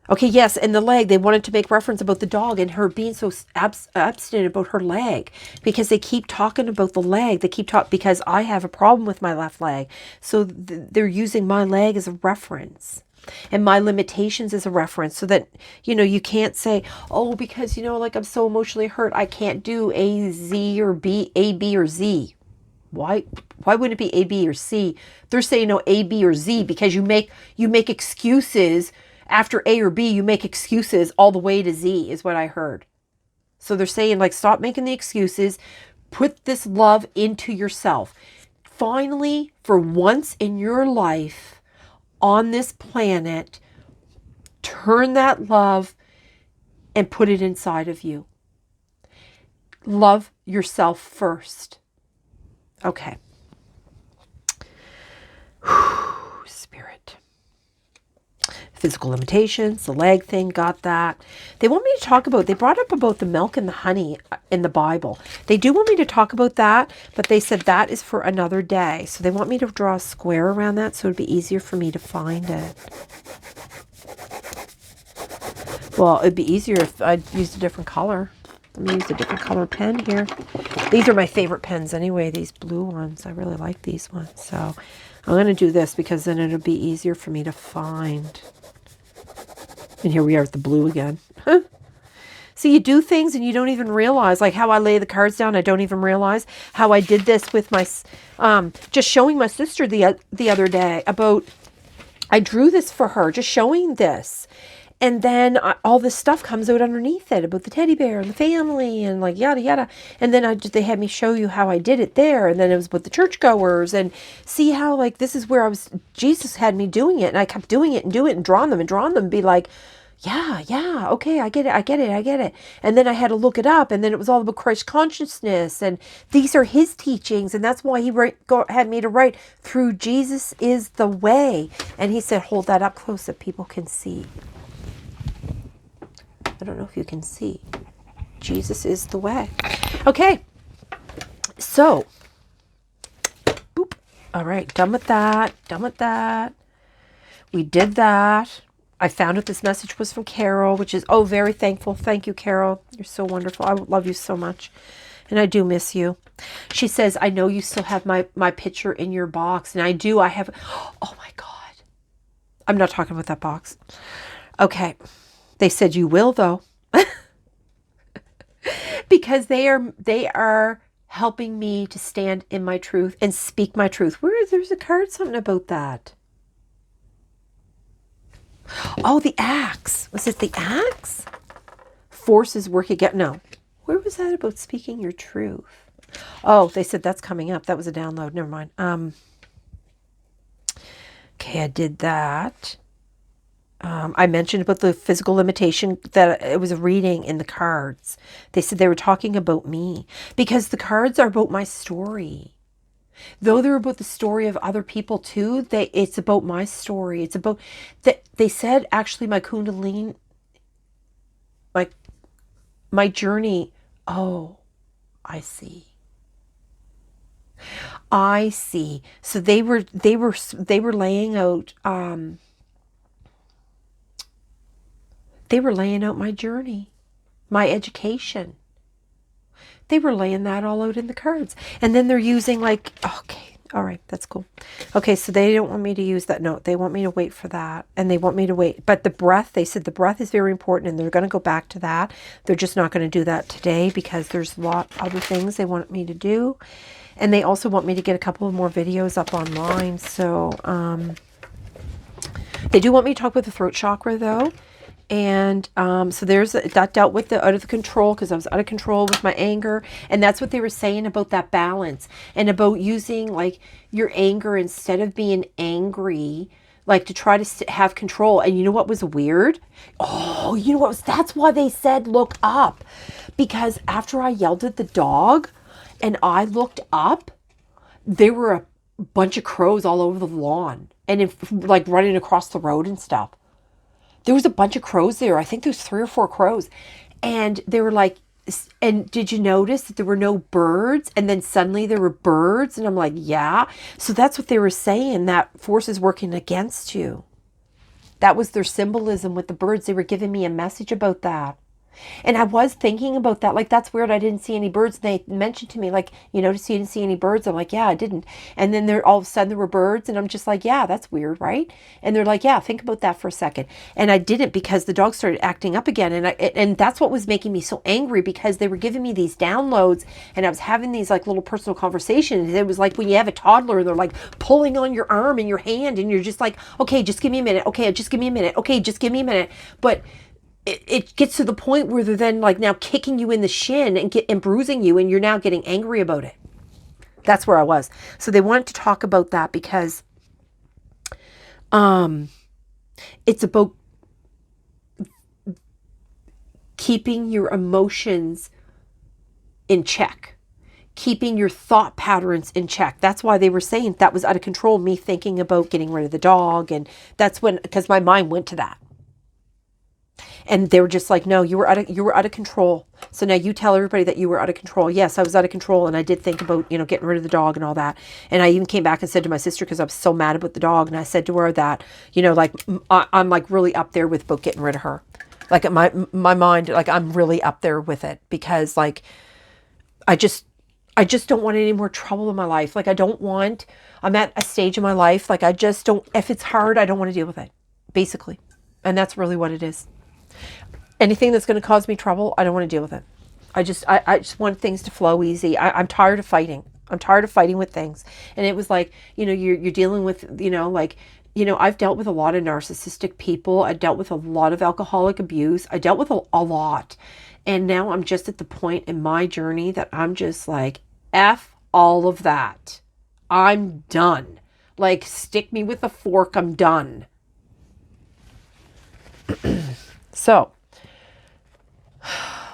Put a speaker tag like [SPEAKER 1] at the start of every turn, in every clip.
[SPEAKER 1] Okay, yes, and the leg, they wanted to make reference about the dog and her being so abstinent about her leg, because they keep talking about the leg. They keep talking, because I have a problem with my left leg. So they're using my leg as a reference and my limitations as a reference, so that, you know, you can't say, oh, because, you know, like, I'm so emotionally hurt, I can't do A, Z, or B, A, B, or Z. Why wouldn't it be A, B, or C? They're saying no, A, B, or Z, because you make excuses. After A or B, you make excuses all the way to Z, is what I heard. So they're saying, like, stop making the excuses. Put this love into yourself. Finally, for once in your life on this planet, turn that love and put it inside of you. Love yourself first. Okay. Spirit. Physical limitations, the leg thing, got that. They want me to talk about, they brought up about the milk and the honey in the Bible. They do want me to talk about that, but they said that is for another day. So they want me to draw a square around that so it'd be easier for me to find it. Well, it'd be easier if I'd used a different color. Let me use a different color pen here. These are my favorite pens anyway, these blue ones. I really like these ones. So I'm going to do this because then it'll be easier for me to find. And here we are with the blue again. So you do things and you don't even realize, like how I lay the cards down. I don't even realize how I did this with my, just showing my sister the other day about, I drew this for her, just showing this. And then all this stuff comes out underneath it about the teddy bear and the family and like yada yada. And then they had me show you how I did it there. And then it was with the churchgoers, and see how, like, this is where Jesus had me doing it. And I kept doing it and drawing them and be like, yeah, okay, I get it. And then I had to look it up, and then it was all about Christ consciousness, and these are his teachings, and that's why he had me to write through Jesus is the way. And he said, hold that up close so people can see. I don't know if you can see. Jesus is the way. Okay. So, boop. All right, done with that. We did that. I found out this message was from Carol, which is, very thankful. Thank you, Carol. You're so wonderful. I love you so much. And I do miss you. She says, I know you still have my picture in your box. And I do. I have. Oh, my God. I'm not talking about that box. Okay. They said you will, though. Because they are helping me to stand in my truth and speak my truth. There's a card, something about that. Oh, the axe. Was it the axe? Forces work again. No. Where was that about speaking your truth? Oh, they said that's coming up. That was a download. Never mind. Okay, I did that. I mentioned about the physical limitation, that it was a reading in the cards. They said they were talking about me, because the cards are about my story. Though they're about the story of other people too, it's about my story. It's about that. They said actually my Kundalini, my journey. Oh, I see. So they were laying out. They were laying out my journey, my education. They were laying that all out in the cards. And then they're using okay, all right, that's cool. Okay, so they don't want me to use that note. They want me to wait for that. And they want me to wait. But the breath, they said the breath is very important, and they're going to go back to that. They're just not going to do that today because there's a lot of other things they want me to do. And they also want me to get a couple of more videos up online. So they do want me to talk with the throat chakra, though. And so that dealt with the out of control, because I was out of control with my anger. And that's what they were saying about that balance, and about using like your anger instead of being angry, like to try to have control. And you know what was weird? Oh, you know what? That's why they said look up, because after I yelled at the dog and I looked up, there were a bunch of crows all over the lawn, and like running across the road and stuff. There was a bunch of crows there. I think there was 3 or 4 crows. And they were like, and did you notice that there were no birds? And then suddenly there were birds. And I'm like, yeah. So that's what they were saying, that force is working against you. That was their symbolism with the birds. They were giving me a message about that. And I was thinking about that. Like, that's weird. I didn't see any birds. And they mentioned to me, like, you noticed you didn't see any birds? I'm like, yeah, I didn't. And then all of a sudden there were birds. And I'm just like, yeah, that's weird, right? And they're like, yeah, think about that for a second. And I didn't, because the dog started acting up again. And that's what was making me so angry, because they were giving me these downloads and I was having these like little personal conversations. It was like when you have a toddler and they're like pulling on your arm and your hand and you're just like, okay, just give me a minute. Okay, just give me a minute. Okay, just give me a minute. But it gets to the point where they're then like now kicking you in the shin and bruising you, and you're now getting angry about it. That's where I was. So they wanted to talk about that because it's about keeping your emotions in check, keeping your thought patterns in check. That's why they were saying that was out of control, me thinking about getting rid of the dog. And that's when, because my mind went to that. And they were just like, no, you were out of control. So now you tell everybody that you were out of control. Yes, I was out of control. And I did think about, getting rid of the dog and all that. And I even came back and said to my sister, because I was so mad about the dog. And I said to her that, like, I'm like really up there with about getting rid of her. Like in my mind, like I'm really up there with it, because like, I just don't want any more trouble in my life. Like I'm at a stage in my life. Like I just don't, if it's hard, I don't want to deal with it, basically. And that's really what it is. Anything that's going to cause me trouble, I don't want to deal with it. I just want things to flow easy. I'm tired of fighting. I'm tired of fighting with things. And it was like, you're dealing with, I've dealt with a lot of narcissistic people. I dealt with a lot of alcoholic abuse. I dealt with a lot. And now I'm just at the point in my journey that I'm just like, F all of that. I'm done. Like, stick me with a fork. I'm done. So,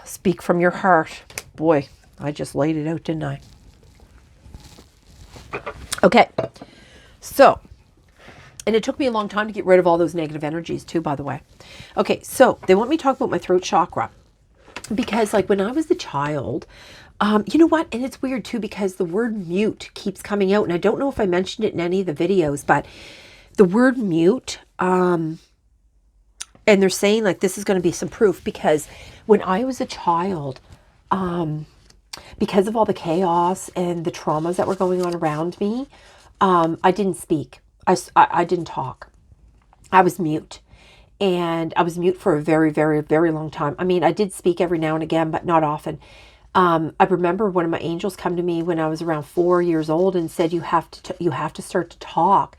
[SPEAKER 1] speak from your heart. Boy, I just laid it out, didn't I? Okay. So, and it took me a long time to get rid of all those negative energies too, by the way. Okay, so they want me to talk about my throat chakra. Because like when I was a child, you know what? And it's weird too, because the word mute keeps coming out. And I don't know if I mentioned it in any of the videos, but the word mute, and they're saying like this is going to be some proof, because when I was a child, because of all the chaos and the traumas that were going on around me, I didn't speak. I didn't talk. I was mute. And I was mute for a very, very, very long time. I mean, I did speak every now and again, but not often. I remember one of my angels come to me when I was around 4 years old and said, you have to start to talk.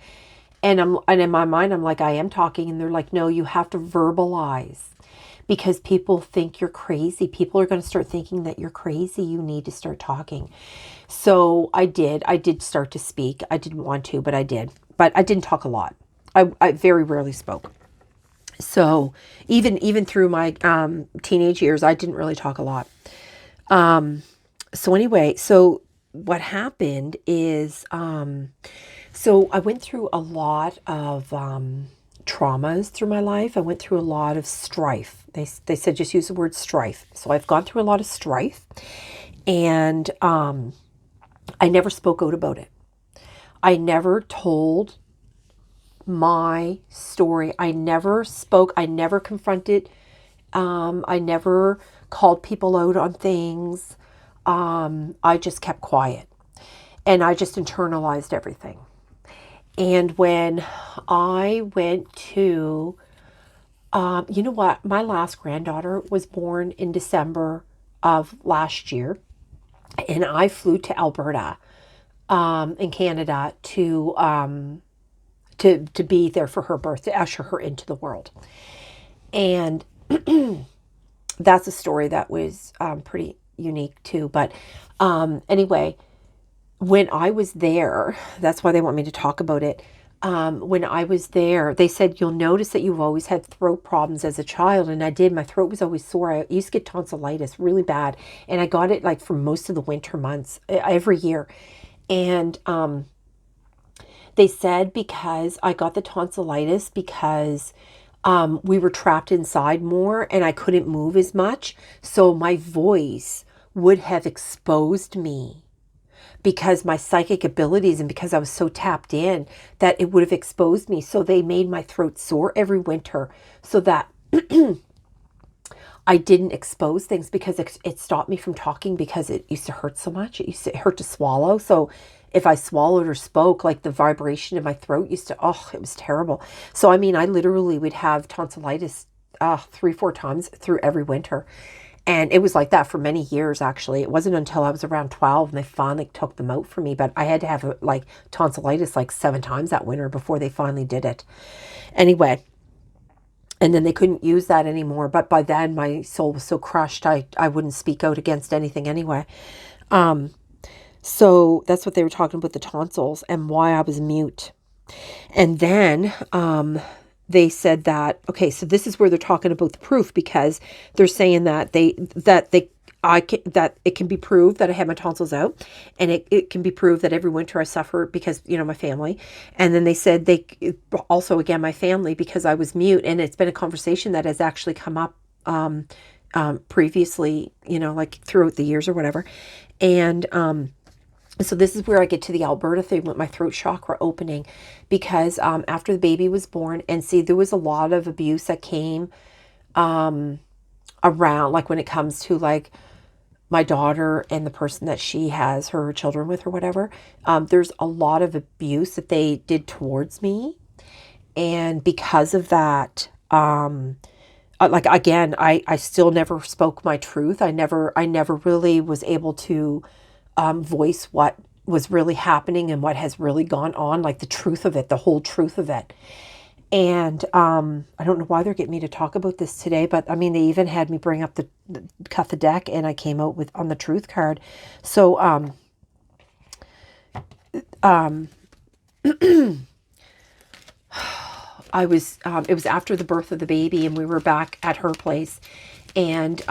[SPEAKER 1] And in my mind, I'm like, I am talking. And they're like, no, you have to verbalize, because people think you're crazy. People are going to start thinking that you're crazy. You need to start talking. So I did start to speak. I didn't want to, but I did. But I didn't talk a lot. I very rarely spoke. So even through my teenage years, I didn't really talk a lot. So anyway, so what happened is, so I went through a lot of traumas through my life. I went through a lot of strife. They said just use the word strife. So I've gone through a lot of strife, and I never spoke out about it. I never told my story. I never spoke. I never confronted. I never called people out on things. I just kept quiet, and I just internalized everything. And when I went to, you know what? My last granddaughter was born in December of last year, and I flew to Alberta, in Canada to be there for her birth, to usher her into the world. And that's a story that was pretty unique too. But anyway, when I was there, that's why they want me to talk about it. When I was there, they said, you'll notice that you've always had throat problems as a child. And I did. My throat was always sore. I used to get tonsillitis really bad. And I got it like for most of the winter months, every year. And they said because I got the tonsillitis because we were trapped inside more and I couldn't move as much. So my voice would have exposed me because my psychic abilities and because I was so tapped in that it would have exposed me. So they made my throat sore every winter so that I didn't expose things, because it stopped me from talking because it used to hurt so much. It hurt to swallow. So if I swallowed or spoke, like the vibration in my throat used to, oh, it was terrible. So, I mean, I literally would have tonsillitis 3-4 times through every winter. And it was like that for many years, actually. It wasn't until I was around 12 and they finally took them out for me. But I had to have like tonsillitis like 7 times that winter before they finally did it. Anyway, and then they couldn't use that anymore. But by then my soul was so crushed, I wouldn't speak out against anything anyway. So that's what they were talking about, the tonsils and why I was mute. And then they said that, okay, so this is where they're talking about the proof, because they're saying that that it can be proved that I had my tonsils out, and it can be proved that every winter I suffer because, my family. And then they said they also, again, my family, because I was mute. And it's been a conversation that has actually come up previously, like throughout the years or whatever. And so this is where I get to the Alberta thing with my throat chakra opening, because after the baby was born, and see, there was a lot of abuse that came around, like when it comes to like my daughter and the person that she has her children with or whatever. There's a lot of abuse that they did towards me. And because of that, like, again, I still never spoke my truth. I never really was able to voice what was really happening and what has really gone on, like the truth of it, the whole truth of it. And I don't know why they're getting me to talk about this today, but I mean, they even had me bring up the cut the deck, and I came out with on the truth card. So I was it was after the birth of the baby, and we were back at her place, and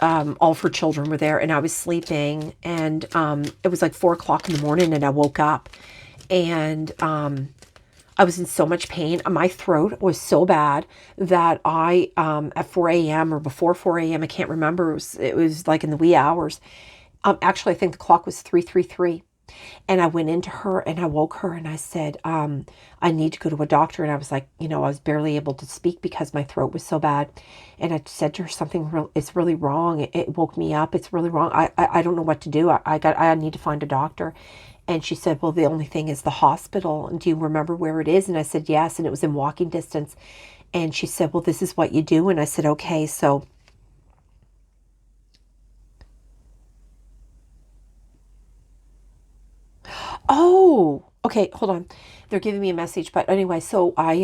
[SPEAKER 1] all of her children were there, and I was sleeping, and it was like 4 o'clock in the morning, and I woke up, and I was in so much pain. My throat was so bad that I, at 4 a.m. or before 4 a.m., I can't remember, it was like in the wee hours. Actually, I think the clock was 3:33. And I went into her and I woke her and I said, I need to go to a doctor. And I was like, I was barely able to speak because my throat was so bad. And I said to her, it's really wrong. It woke me up. It's really wrong. I don't know what to do. I need to find a doctor. And she said, well, the only thing is the hospital. And do you remember where it is? And I said, yes. And it was in walking distance. And she said, well, this is what you do. And I said, okay. So oh, okay, hold on. They're giving me a message. But anyway, so I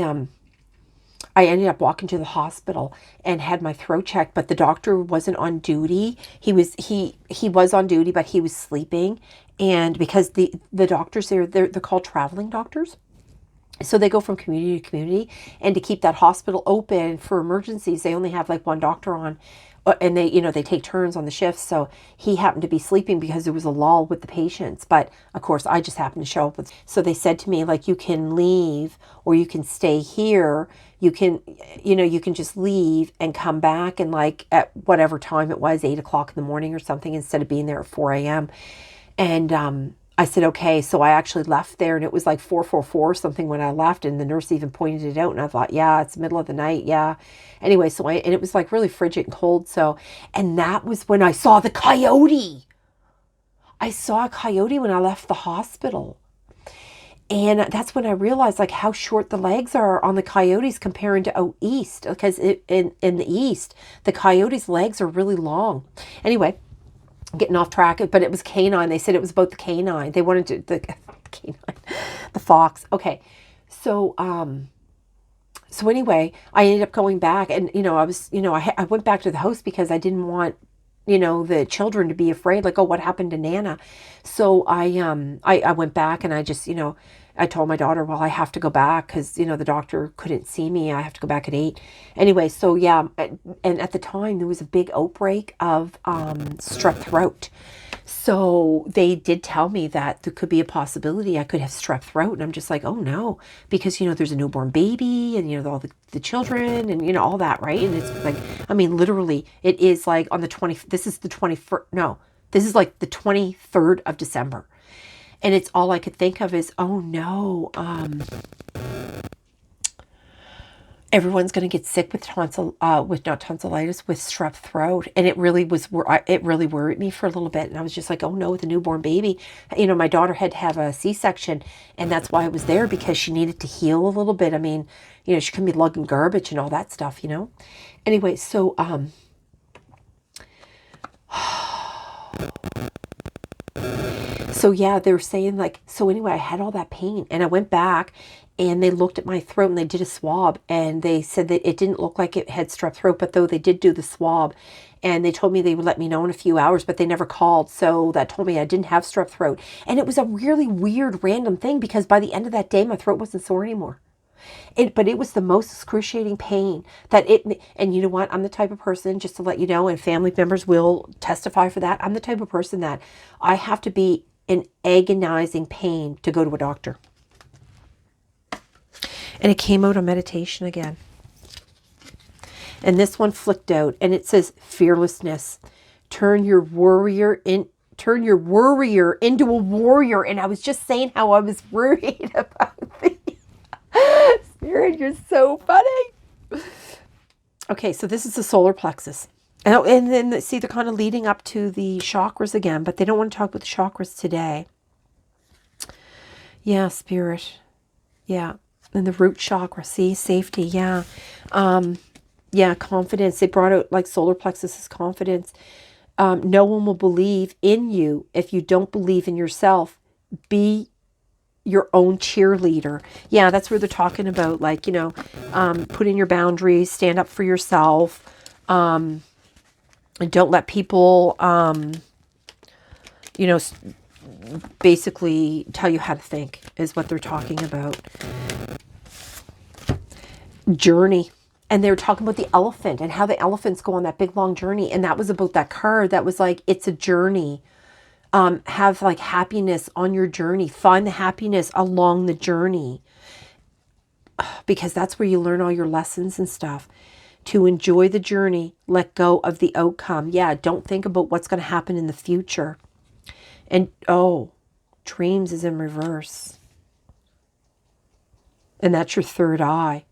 [SPEAKER 1] ended up walking to the hospital and had my throat checked, but the doctor wasn't on duty. He was on duty, but he was sleeping. And because the doctors there, they're called traveling doctors. So they go from community to community, and to keep that hospital open for emergencies, they only have like one doctor on, and they take turns on the shifts. So he happened to be sleeping because there was a lull with the patients. But of course, I just happened to show up. So they said to me, like, you can leave or you can stay here. You can just leave and come back, and like at whatever time it was, 8 o'clock in the morning or something, instead of being there at 4 a.m. And I said, okay. So I actually left there, and it was like 4:44 or something when I left, and the nurse even pointed it out, and I thought, yeah, it's the middle of the night. Yeah. Anyway, and it was like really frigid and cold. So, and that was when I saw the coyote. I saw a coyote when I left the hospital. And that's when I realized like how short the legs are on the coyotes comparing to out east, because in the east, the coyotes' legs are really long. Anyway, getting off track, but it was canine. They said it was about the canine. They wanted to, the canine, the fox. Okay. So anyway, I ended up going back, and, I went back to the house because I didn't want, the children to be afraid, like, oh, what happened to Nana? So I went back, and I just, I told my daughter, well, I have to go back because, the doctor couldn't see me. I have to go back at 8. Anyway, so yeah. And at the time there was a big outbreak of strep throat. So they did tell me that there could be a possibility I could have strep throat. And I'm just like, oh no, because, there's a newborn baby and, all the children and, all that. Right. And it's like, I mean, literally it is like on the 20, this is the 21st, no, This is like the 23rd of December. And it's all I could think of is, oh no, everyone's going to get sick with not tonsillitis, with strep throat. And it really worried me for a little bit. And I was just like, oh no, with a newborn baby. You know, my daughter had to have a C-section, and that's why I was there, because she needed to heal a little bit. I mean, you know, she couldn't be lugging garbage and all that stuff, you know. Anyway, so, so yeah, they were saying like, so anyway, I had all that pain, and I went back and they looked at my throat and they did a swab, and they said that it didn't look like it had strep throat, but though they did do the swab, and they told me they would let me know in a few hours, but they never called. So that told me I didn't have strep throat. And it was a really weird random thing, because by the end of that day, my throat wasn't sore anymore. But it was the most excruciating pain and you know what? I'm the type of person, just to let you know, and family members will testify for that. I'm the type of person that I have to be in agonizing pain to go to a doctor. And it came out on meditation again. And this one flicked out, and it says fearlessness. Turn your worrier into a warrior. And I was just saying how I was worried about the Spirit, you're so funny. Okay, so this is the solar plexus. And then, see, they're kind of leading up to the chakras again, but they don't want to talk about the chakras today. Yeah, Spirit. Yeah. And the root chakra, see, safety, yeah. Yeah, confidence. They brought out like solar plexus is confidence. No one will believe in you if you don't believe in yourself. Be your own cheerleader. Yeah, that's where they're talking about, like, you know, put in your boundaries, stand up for yourself, and don't let people, you know, basically tell you how to think, is what they're talking about. Journey. And they were talking about the elephant and how the elephants go on that big long journey. And that was about that card that was like, it's a journey. Have like happiness on your journey. Find the happiness along the journey, because that's where you learn all your lessons and stuff. To enjoy the journey, let go of the outcome. Yeah, don't think about what's going to happen in the future. And dreams is in reverse. And that's your third eye.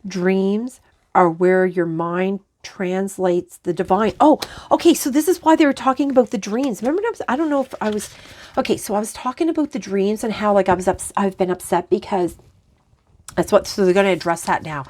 [SPEAKER 1] Dreams are where your mind translates the divine. Oh, okay. So this is why they were talking about the dreams. Remember, I don't know if I was, okay. So I was talking about the dreams and how like I've been upset because that's what, so they're going to address that now.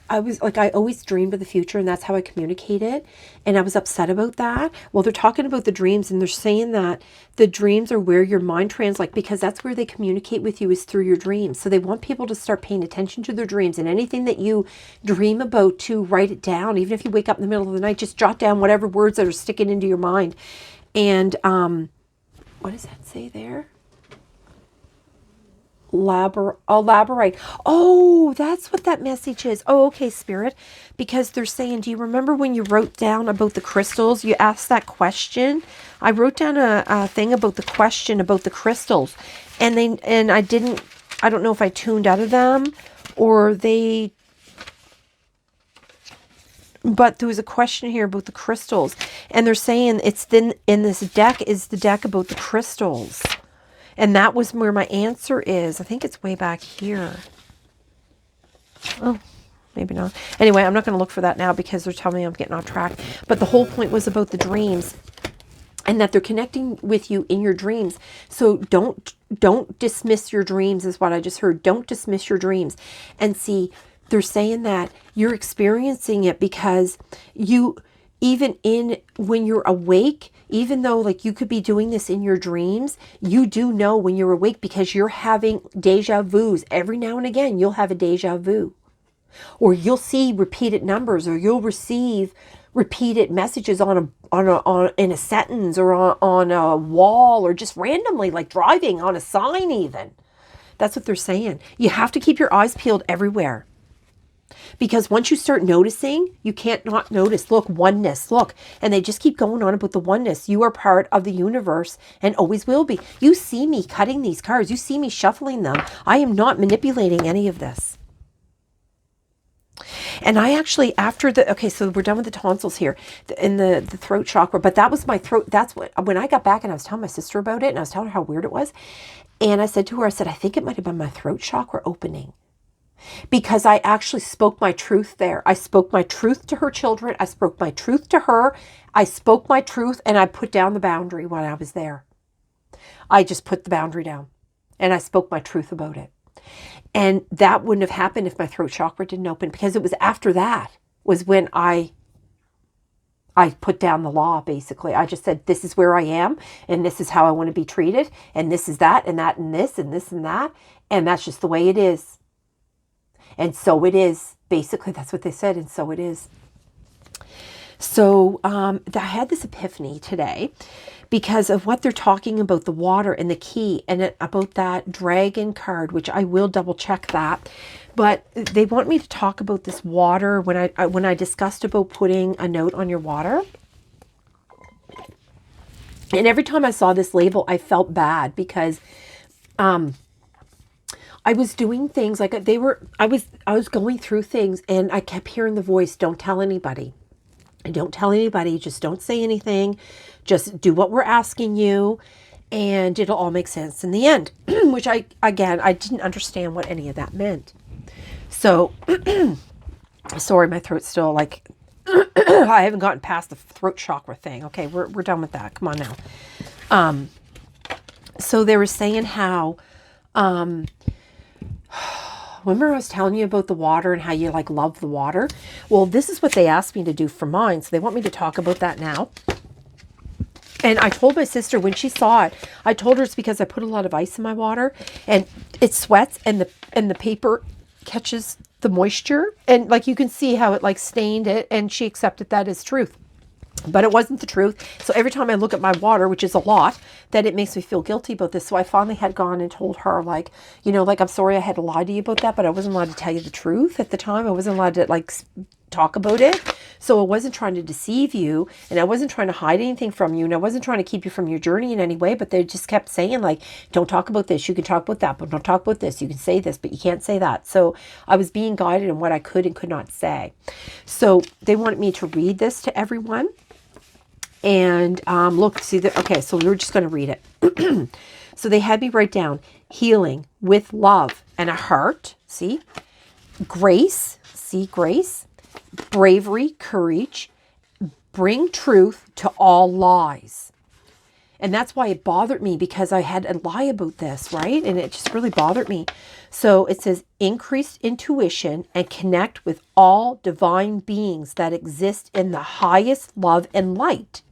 [SPEAKER 1] I was like, I always dreamed of the future, and that's how I communicated. And I was upset about that. Well, they're talking about the dreams, and they're saying that the dreams are where your mind translates, because that's where they communicate with you, is through your dreams. So they want people to start paying attention to their dreams, and anything that you dream about, to write it down. Even if you wake up in the middle of the night, just jot down whatever words that are sticking into your mind. And what does that say there? Elaborate. Oh, that's what that message is. Oh, okay, Spirit. Because they're saying, do you remember when you wrote down about the crystals? You asked that question. I wrote down a thing about the question about the crystals. And I don't know if I tuned out of them or but there was a question here about the crystals. And they're saying it's in this deck is the deck about the crystals. And that was where my answer is. I think it's way back here. Oh, maybe not. Anyway, I'm not going to look for that now because they're telling me I'm getting off track. But the whole point was about the dreams, and that they're connecting with you in your dreams. So don't dismiss your dreams, is what I just heard. Don't dismiss your dreams. And see, they're saying that you're experiencing it because when you're awake, even though like you could be doing this in your dreams, you do know when you're awake, because you're having deja vus. Every now and again, you'll have a deja vu, or you'll see repeated numbers, or you'll receive repeated messages in a sentence, or on a wall, or just randomly, like driving on a sign even. That's what they're saying. You have to keep your eyes peeled everywhere. Because once you start noticing, you can't not notice. Look, oneness, look. And they just keep going on about the oneness. You are part of the universe and always will be. You see me cutting these cards. You see me shuffling them. I am not manipulating any of this. And I actually, after the, okay, so we're done with the tonsils here in the throat chakra, but that was my throat. That's what, when I got back and I was telling my sister about it and I was telling her how weird it was. And I said to her, I said, I think it might have been my throat chakra opening, because I actually spoke my truth there. I spoke my truth to her children. I spoke my truth to her. I spoke my truth, and I put down the boundary when I was there. I just put the boundary down and I spoke my truth about it. And that wouldn't have happened if my throat chakra didn't open, because it was after that was when I put down the law, basically. I just said, this is where I am, and this is how I want to be treated, and this is that, and that, and this, and this, and that. And that's just the way it is. And so it is. Basically, that's what they said, and so it is. So I had this epiphany today because of what they're talking about, the water and the key, and about that dragon card, which I will double check that. But they want me to talk about this water when I discussed about putting a note on your water. And every time I saw this label, I felt bad because I was doing things like I was going through things, and I kept hearing the voice, don't tell anybody. Don't tell anybody. Just don't say anything. Just do what we're asking you, and it'll all make sense in the end. Which I didn't understand what any of that meant. So, sorry, my throat's still like, I haven't gotten past the throat chakra thing. Okay, we're done with that. Come on now. So they were saying how, remember I was telling you about the water and how you like love the water? Well, this is what they asked me to do for mine. So they want me to talk about that now. And I told my sister when she saw it, I told her it's because I put a lot of ice in my water and it sweats, and the paper catches the moisture, and like you can see how it like stained it, and she accepted that as truth. But it wasn't the truth. So every time I look at my water, which is a lot, that it makes me feel guilty about this. So I finally had gone and told her, like, you know, like, I'm sorry I had to lie to you about that, but I wasn't allowed to tell you the truth at the time. I wasn't allowed to like talk about it. So I wasn't trying to deceive you, and I wasn't trying to hide anything from you, and I wasn't trying to keep you from your journey in any way, but they just kept saying, like, don't talk about this, you can talk about that, but don't talk about this, you can say this, but you can't say that. So I was being guided in what I could and could not say. So they wanted me to read this to everyone. And look, see, okay, so we were just going to read it. So they had me write down healing with love and a heart, see, grace, see, grace, bravery, courage, bring truth to all lies. And that's why it bothered me, because I had a lie about this, right? And it just really bothered me. So it says increased intuition and connect with all divine beings that exist in the highest love and light.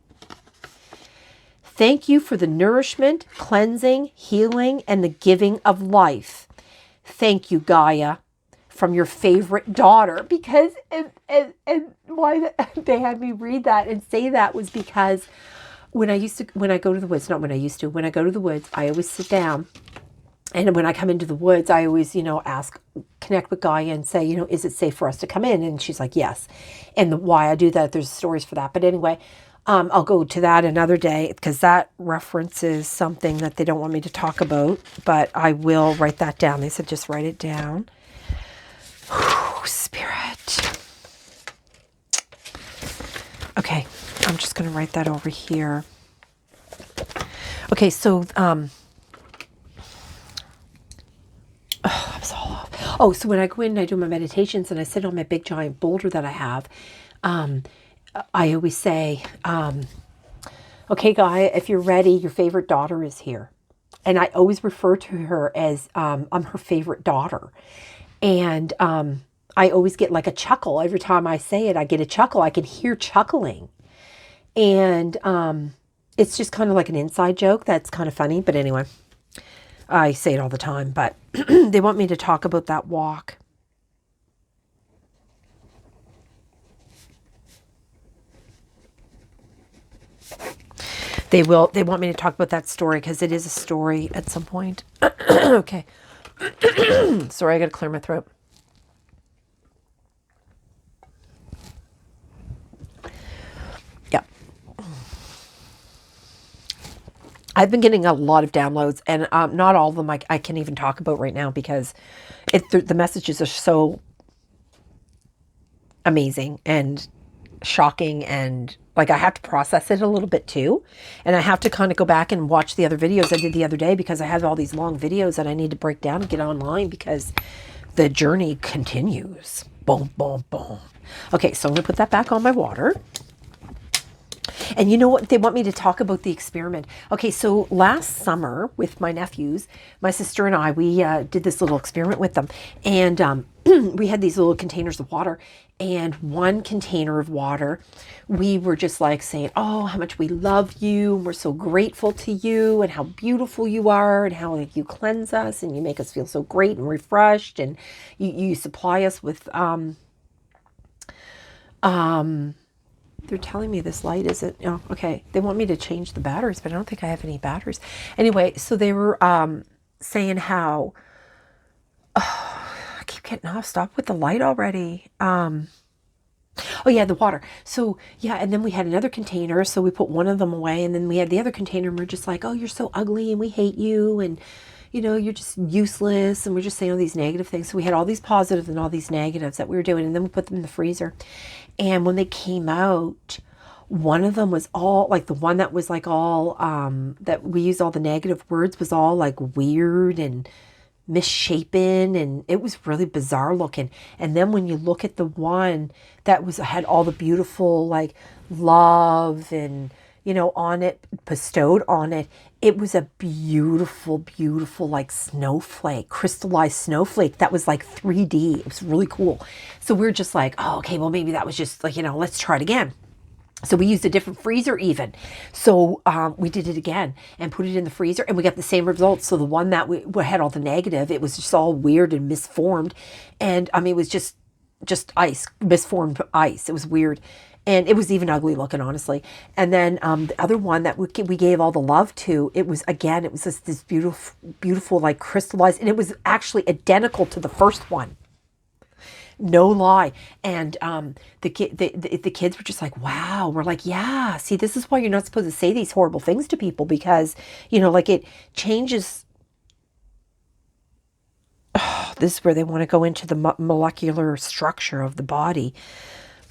[SPEAKER 1] Thank you for the nourishment, cleansing, healing, and the giving of life. Thank you, Gaia, from your favorite daughter. Because, and why they had me read that and say that was because when I go to the woods, when I go to the woods, I always sit down. And when I come into the woods, I always, connect with Gaia and say, is it safe for us to come in? And she's like, yes. And why I do that, there's stories for that. But anyway, I'll go to that another day, because that references something that they don't want me to talk about, but I will write that down. They said, just write it down. Whew, Spirit. Okay. I'm just going to write that over here. Okay. So, I'm so off. Oh, so when I go in and I do my meditations and I sit on my big giant boulder that I have, I always say, okay, Gaia, if you're ready, your favorite daughter is here. And I always refer to her as, I'm her favorite daughter. And I always get like a chuckle. Every time I say it, I get a chuckle. I can hear chuckling. And it's just kind of like an inside joke. That's kind of funny. But anyway, I say it all the time. But they want me to talk about that walk. They want me to talk about that story, because it is a story at some point. Okay. Sorry, I got to clear my throat. Yeah. I've been getting a lot of downloads, and not all of them I can even talk about right now, because the messages are so amazing and shocking, and like I have to process it a little bit too, and I have to kind of go back and watch the other videos I did the other day, because I have all these long videos that I need to break down and get online, because the journey continues. Boom, boom, boom. Okay, so I'm gonna put that back on my water. And you know what? They want me to talk about the experiment. Okay, so last summer with my nephews, my sister and I, we did this little experiment with them. And we had these little containers of water. And one container of water, we were just like saying, oh, how much we love you. And we're so grateful to you, and how beautiful you are, and how like, you cleanse us and you make us feel so great and refreshed. And you supply us with... they're telling me this light isn't, oh, okay. They want me to change the batteries, but I don't think I have any batteries. Anyway, so they were saying how, oh, I keep getting off. Stop with the light already. Oh yeah, the water. So yeah, and then we had another container. So we put one of them away, and then we had the other container, and we're just like, oh, you're so ugly, and we hate you, and you know, you're just useless. And we're just saying all these negative things. So we had all these positives and all these negatives that we were doing. And then we put them in the freezer. And when they came out, one of them was all like, the one that was like all, that we used all the negative words, was all like weird and misshapen, and it was really bizarre looking. And then when you look at the one that was, had all the beautiful like love and, you know, on it, bestowed on it, it was a beautiful, beautiful, like snowflake, crystallized snowflake that was like 3D. It was really cool. So we were just like, oh, okay, well, maybe that was just like, you know, let's try it again. So we used a different freezer even. So we did it again and put it in the freezer, and we got the same results. So the one that we had all the negative, it was just all weird and misformed. And I mean, it was just ice, misformed ice. It was weird. And it was even ugly looking, honestly. And then the other one that we gave all the love to, it was, again, it was this beautiful, beautiful, like crystallized, and it was actually identical to the first one. No lie. And the kids were just like, wow. We're like, yeah, see, this is why you're not supposed to say these horrible things to people, because, you know, like it changes. Oh, this is where they want to go into the molecular structure of the body.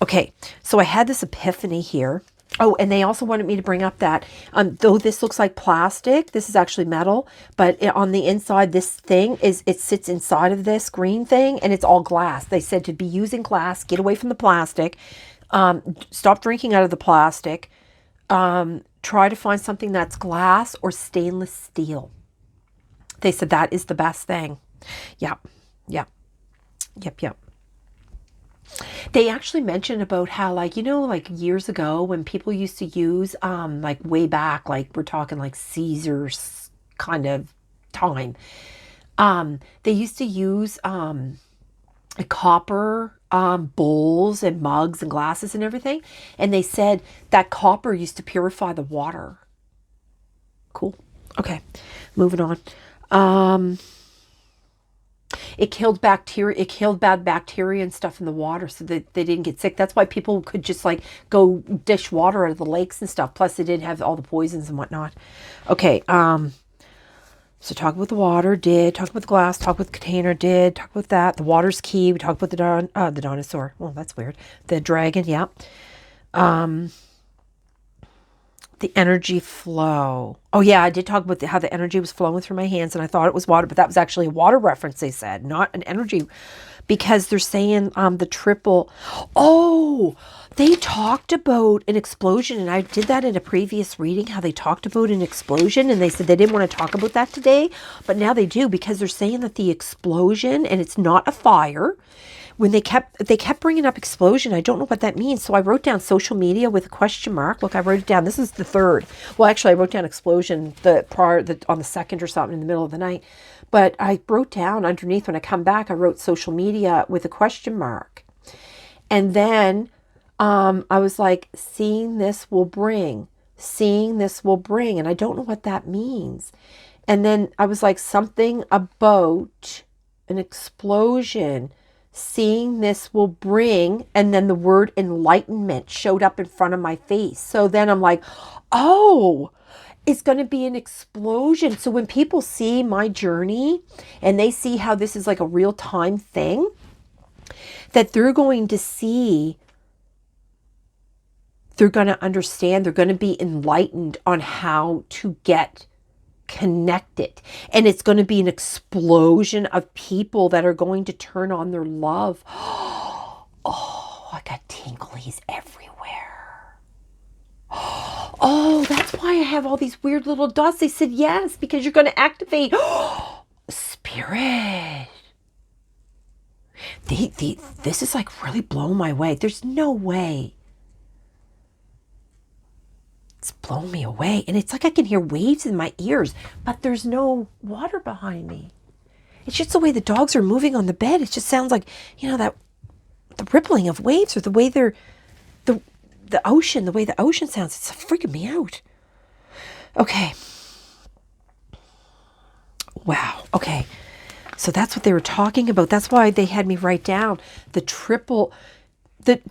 [SPEAKER 1] Okay, so I had this epiphany here. Oh, and they also wanted me to bring up that, though this looks like plastic, this is actually metal, but on the inside, this thing it sits inside of this green thing, and it's all glass. They said to be using glass, get away from the plastic, stop drinking out of the plastic, try to find something that's glass or stainless steel. They said that is the best thing. Yep. They actually mentioned about how, like, you know, like years ago when people used to use, like way back, like we're talking like Caesar's kind of time, they used to use copper bowls and mugs and glasses and everything. And they said that copper used to purify the water. Cool. Okay, moving on. It killed bacteria. It killed bad bacteria and stuff in the water, so that they didn't get sick. That's why people could just like go dish water out of the lakes and stuff. Plus, they didn't have all the poisons and whatnot. Okay. So talk about the water. Did talk about the glass. Talk about the container. Did talk about that. The water's key. We talked about the dinosaur. Well, that's weird. The dragon. Yeah. The energy flow. Oh yeah, I did talk about how the energy was flowing through my hands, and I thought it was water, but that was actually a water reference, they said, not an energy, because they're saying the triple. Oh, they talked about an explosion, and I did that in a previous reading, how they talked about an explosion, and they said they didn't want to talk about that today, but now they do, because they're saying that the explosion, and it's not a fire. When they kept bringing up explosion, I don't know what that means. So I wrote down social media with a question mark. Look, I wrote it down. This is the third. Well, actually, I wrote down explosion on the second or something in the middle of the night. But I wrote down underneath, when I come back, I wrote social media with a question mark. And then I was like, seeing this will bring. And I don't know what that means. And then I was like, something about an explosion. Seeing this will bring, and then the word enlightenment showed up in front of my face. So then I'm like, oh, it's going to be an explosion. So when people see my journey and they see how this is like a real time thing, that they're going to see, they're going to understand, they're going to be enlightened on how to get connected. And it's going to be an explosion of people that are going to turn on their love. Oh, I got tinglies everywhere. Oh, that's why I have all these weird little dots. They said yes, because you're going to activate spirit. This is like really blowing my way. There's no way. It's blowing me away. And it's like I can hear waves in my ears, but there's no water behind me. It's just the way the dogs are moving on the bed. It just sounds like, that the rippling of waves, or the way they're, the ocean, the way the ocean sounds. It's freaking me out. Okay. Wow. Okay. So that's what they were talking about. That's why they had me write down the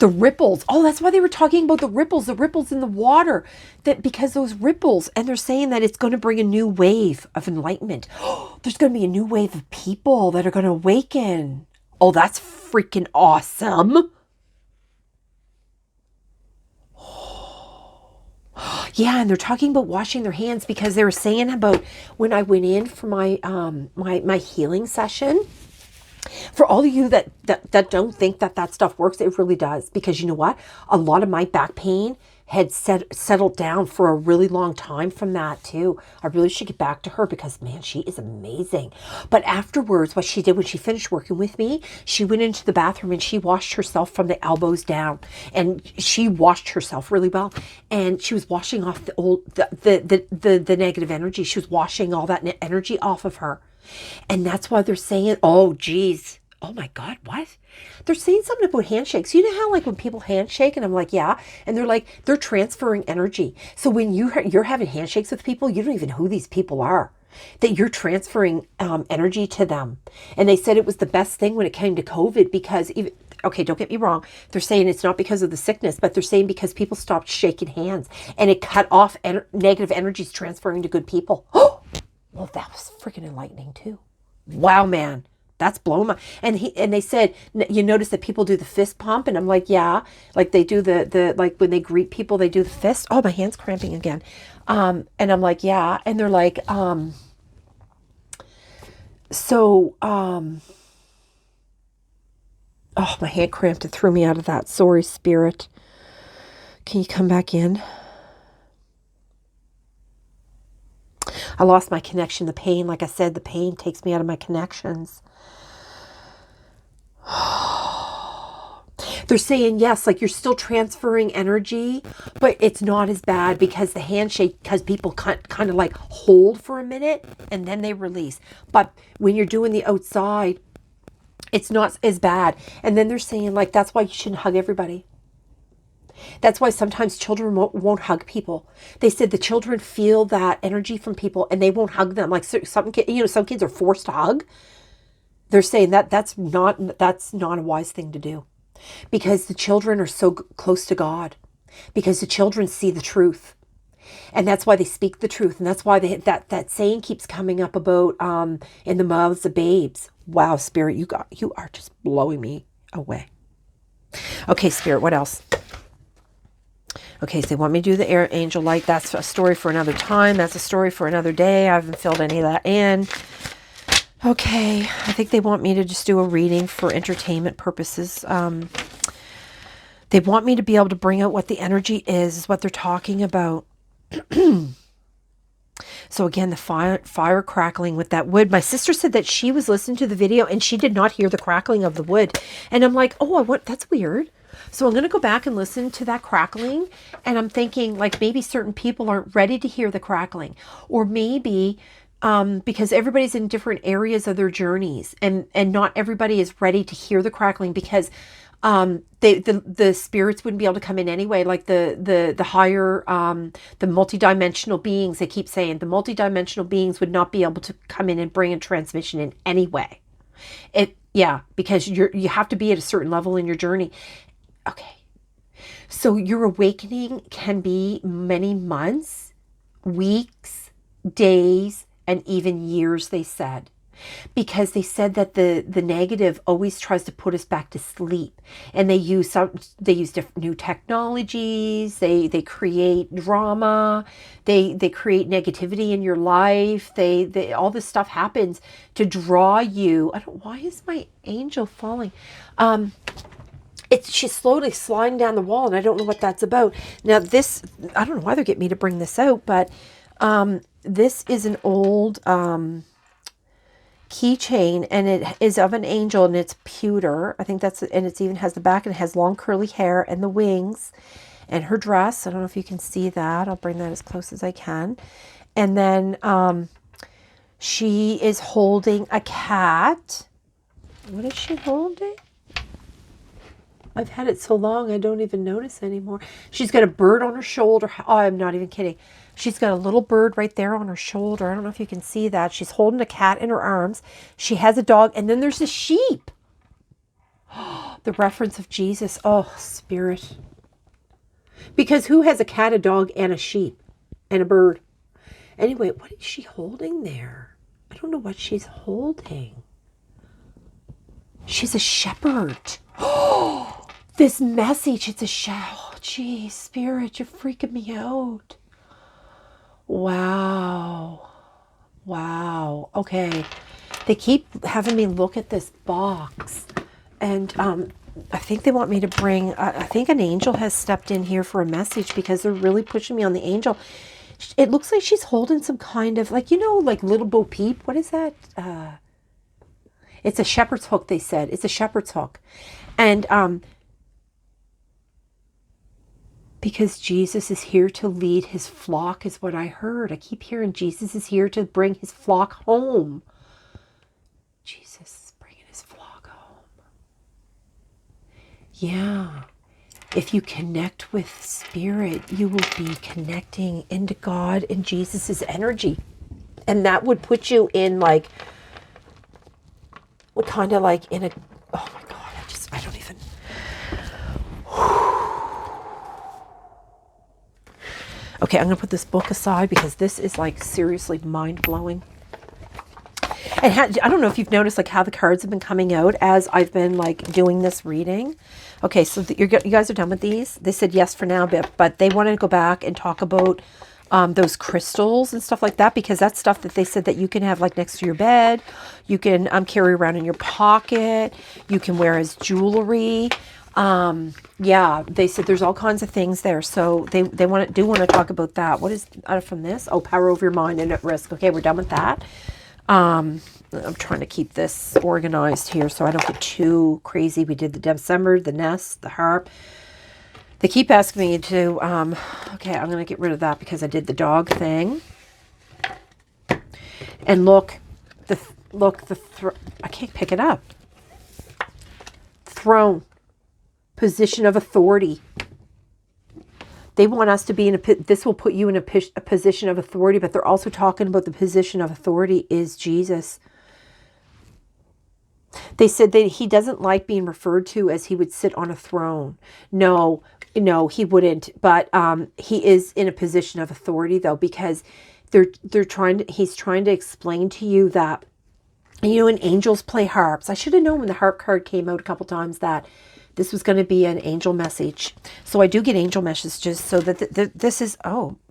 [SPEAKER 1] ripples. Oh, that's why they were talking about the ripples in the water. That because those ripples, and they're saying that it's going to bring a new wave of enlightenment. There's going to be a new wave of people that are going to awaken. Oh, that's freaking awesome. Yeah, and they're talking about washing their hands, because they were saying about when I went in for my my healing session. For all of you that don't think that stuff works, it really does. Because you know what? A lot of my back pain had settled down for a really long time from that too. I really should get back to her, because man, she is amazing. But afterwards, what she did when she finished working with me, she went into the bathroom and she washed herself from the elbows down. And she washed herself really well. And she was washing off the negative energy. She was washing all that energy off of her. And that's why they're saying, oh, geez. Oh my God, what? They're saying something about handshakes. You know how like when people handshake, and I'm like, yeah. And they're like, they're transferring energy. So when you're having handshakes with people, you don't even know who these people are. That you're transferring energy to them. And they said it was the best thing when it came to COVID, because even, okay, don't get me wrong. They're saying it's not because of the sickness, but they're saying because people stopped shaking hands and it cut off negative energies transferring to good people. Oh, well, that was freaking enlightening too. Wow, man. That's blowing my, and they said, you notice that people do the fist pump, and I'm like, yeah, like they do the like when they greet people, they do the fist. Oh, my hand's cramping again. And I'm like, yeah. And they're like, oh, my hand cramped. It threw me out of that. Sorry, spirit. Can you come back in? I lost my connection. The pain, like I said, the pain takes me out of my connections. They're saying, yes, like you're still transferring energy, but it's not as bad because the handshake, because people kind of like hold for a minute and then they release. But when you're doing the outside, it's not as bad. And then they're saying, like, that's why you shouldn't hug everybody. That's why sometimes children won't hug people. They said the children feel that energy from people and they won't hug them. Like some kids are forced to hug. They're saying that's not a wise thing to do, because the children are so close to God, because the children see the truth, and that's why they speak the truth, and that's why that saying keeps coming up about in the mouths of babes. Wow, Spirit, you are just blowing me away. Okay, Spirit, what else? Okay, so they want me to do the angel light. That's a story for another time. That's a story for another day. I haven't filled any of that in. Okay, I think they want me to just do a reading for entertainment purposes. They want me to be able to bring out what the energy is what they're talking about. So again, the fire crackling with that wood. My sister said that she was listening to the video and she did not hear the crackling of the wood. And I'm like, oh, that's weird. So I'm going to go back and listen to that crackling. And I'm thinking, like, maybe certain people aren't ready to hear the crackling. Or maybe because everybody's in different areas of their journeys. And not everybody is ready to hear the crackling, because the spirits wouldn't be able to come in anyway. Like the higher, the multidimensional beings, they keep saying the multidimensional beings would not be able to come in and bring a transmission in any way. Because you have to be at a certain level in your journey. Okay. So your awakening can be many months, weeks, days, and even years, they said. because they said that the negative always tries to put us back to sleep, and they use different new technologies, they create drama, they create negativity in your life, they all this stuff happens to draw you. Why is my angel falling? She's slowly sliding down the wall, and I don't know what that's about. Now this, I don't know why they're getting me to bring this out, but this is an old keychain, and it is of an angel, and it's pewter. I think that's, and it's even has the back, and it has long curly hair and the wings, and her dress. I don't know if you can see that. I'll bring that as close as I can. And then she is holding a cat. What is she holding? I've had it so long, I don't even notice anymore. She's got a bird on her shoulder. Oh, I'm not even kidding. She's got a little bird right there on her shoulder. I don't know if you can see that. She's holding a cat in her arms. She has a dog. And then there's a sheep. The reference of Jesus. Oh, Spirit. Because who has a cat, a dog, and a sheep? And a bird? Anyway, what is she holding there? I don't know what she's holding. She's a shepherd. Oh, this message. It's a shepherd. Oh, geez, Spirit, you're freaking me out. Wow. Wow. Okay. They keep having me look at this box. And I think they want me to bring, I think an angel has stepped in here for a message, because they're really pushing me on the angel. It looks like she's holding some kind of, like, like Little Bo Peep. What is that? It's a shepherd's hook, they said. It's a shepherd's hook. And because Jesus is here to lead his flock, is what I heard. I keep hearing Jesus is here to bring his flock home. Jesus is bringing his flock home. Yeah. If you connect with Spirit, you will be connecting into God and Jesus's energy. And that would put you in like, kind of like in a, oh my God, I don't even. Okay, I'm going to put this book aside, because this is like seriously mind-blowing. And I don't know if you've noticed like how the cards have been coming out as I've been like doing this reading. Okay, so you guys are done with these? They said yes for now, but they wanted to go back and talk about those crystals and stuff like that, because that's stuff that they said that you can have like next to your bed. You can carry around in your pocket. You can wear as jewelry. Yeah, they said there's all kinds of things there. So they do want to talk about that. What is from this? Oh, power over your mind and at risk. Okay, we're done with that. I'm trying to keep this organized here so I don't get too crazy. We did the December, the nest, the harp. They keep asking me to, okay, I'm going to get rid of that because I did the dog thing. And look, I can't pick it up. Throne. Position of authority. They want us to be this will put you in a position of authority, but they're also talking about the position of authority is Jesus. They said that he doesn't like being referred to as he would sit on a throne. No, he wouldn't. But he is in a position of authority, though, because he's trying to explain to you that, and angels play harps. I should have known when the harp card came out a couple times that this was going to be an angel message. So I do get angel messages, so that this is,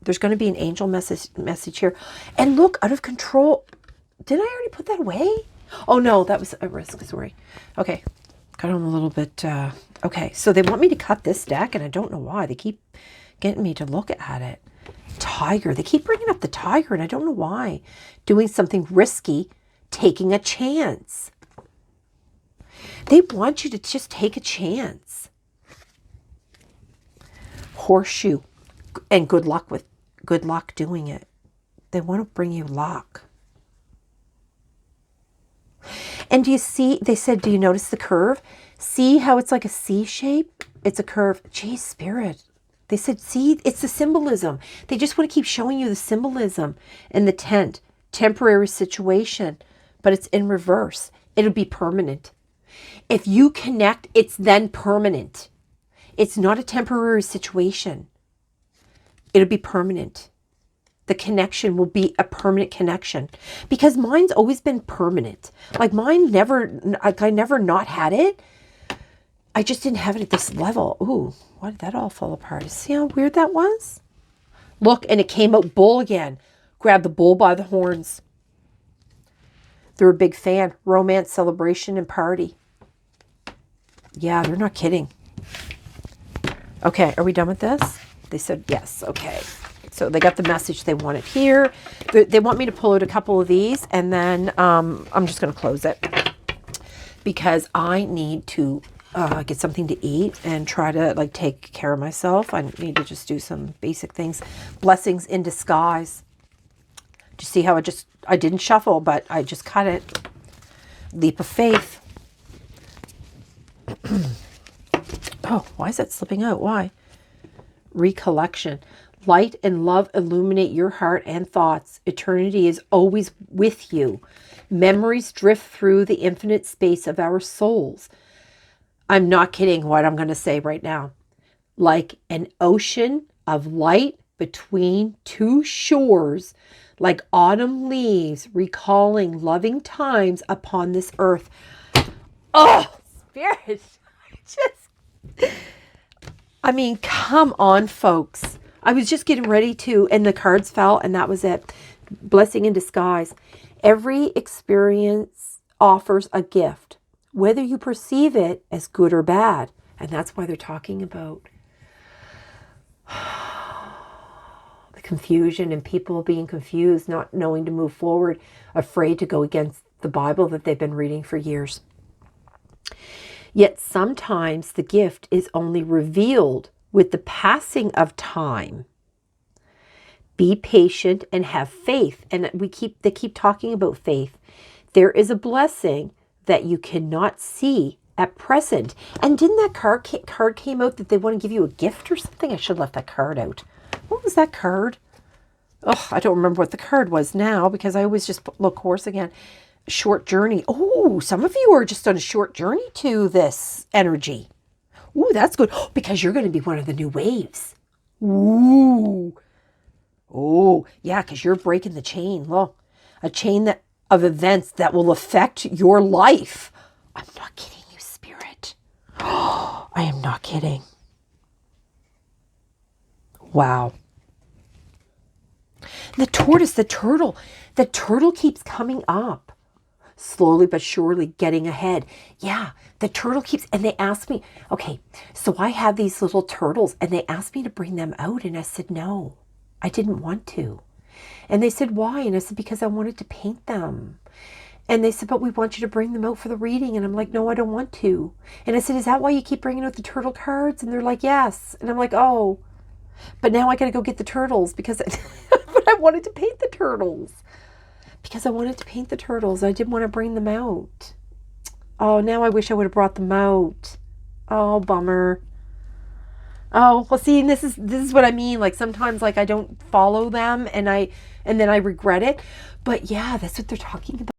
[SPEAKER 1] there's going to be an angel message here. And look, out of control. Did I already put that away? Oh, no, that was a risk, sorry. Okay, got on a little bit. Okay, so they want me to cut this deck, and I don't know why. They keep getting me to look at it. Tiger. They keep bringing up the tiger, and I don't know why. Doing something risky, taking a chance. They want you to just take a chance. Horseshoe. And good luck doing it. They want to bring you luck. And do you see, they said, do you notice the curve? See how it's like a C shape? It's a curve. Geez, Spirit. They said, see, it's the symbolism. They just want to keep showing you the symbolism in the tent. Temporary situation, but it's in reverse. It'll be permanent. If you connect, it's then permanent. It's not a temporary situation. It'll be permanent. the connection will be a permanent connection, because mine's always been permanent. Like mine never, like I never not had it. I just didn't have it at this level. Ooh, why did that all fall apart? See how weird that was? Look, and it came out bull again. Grab the bull by the horns. They're a big fan. Romance, celebration, and party. Yeah, they're not kidding. Okay, are we done with this? They said yes. Okay. So they got the message they wanted here. They want me to pull out a couple of these, and then I'm just going to close it because I need to get something to eat and try to like take care of myself. I need to just do some basic things. Blessings in disguise. Do you see how I didn't shuffle, but I just cut it. Leap of faith. Oh, why is that slipping out? Why? Recollection. Light and love illuminate your heart and thoughts. Eternity is always with you. Memories drift through the infinite space of our souls. I'm not kidding what I'm going to say right now. Like an ocean of light between two shores, like autumn leaves recalling loving times upon this earth. Oh, Spirit. I mean, come on, folks. I was just getting ready to, and the cards fell, and that was it. Blessing in disguise. Every experience offers a gift, whether you perceive it as good or bad. And that's why they're talking about the confusion and people being confused, not knowing to move forward, afraid to go against the Bible that they've been reading for years. Yet sometimes the gift is only revealed with the passing of time. Be patient and have faith. And they keep talking about faith. There is a blessing that you cannot see at present. And didn't that card came out that they want to give you a gift or something? I should have left that card out. What was that card? Oh, I don't remember what the card was now because I always just look hoarse again. Short journey. Oh, some of you are just on a short journey to this energy. Ooh, that's good. Oh, because you're going to be one of the new waves. Ooh. Oh, yeah, because you're breaking the chain. Look, a chain of events that will affect your life. I'm not kidding you, Spirit. Oh, I am not kidding. Wow. The tortoise, the turtle keeps coming up. Slowly but surely getting ahead. Yeah, the turtle keeps, and they asked me, okay, so I have these little turtles, and they asked me to bring them out, and I said, no, I didn't want to. And they said, why? And I said, because I wanted to paint them. And they said, but we want you to bring them out for the reading. And I'm like, no, I don't want to. And I said, is that why you keep bringing out the turtle cards? And they're like, yes. And I'm like, oh, but now I got to go get the turtles because but I wanted to paint the turtles. Because I wanted to paint the turtles. I didn't want to bring them out. Oh, now I wish I would have brought them out. Oh, bummer. Oh, well, see, and this is what I mean. Like sometimes like I don't follow them and then I regret it. But yeah, that's what they're talking about.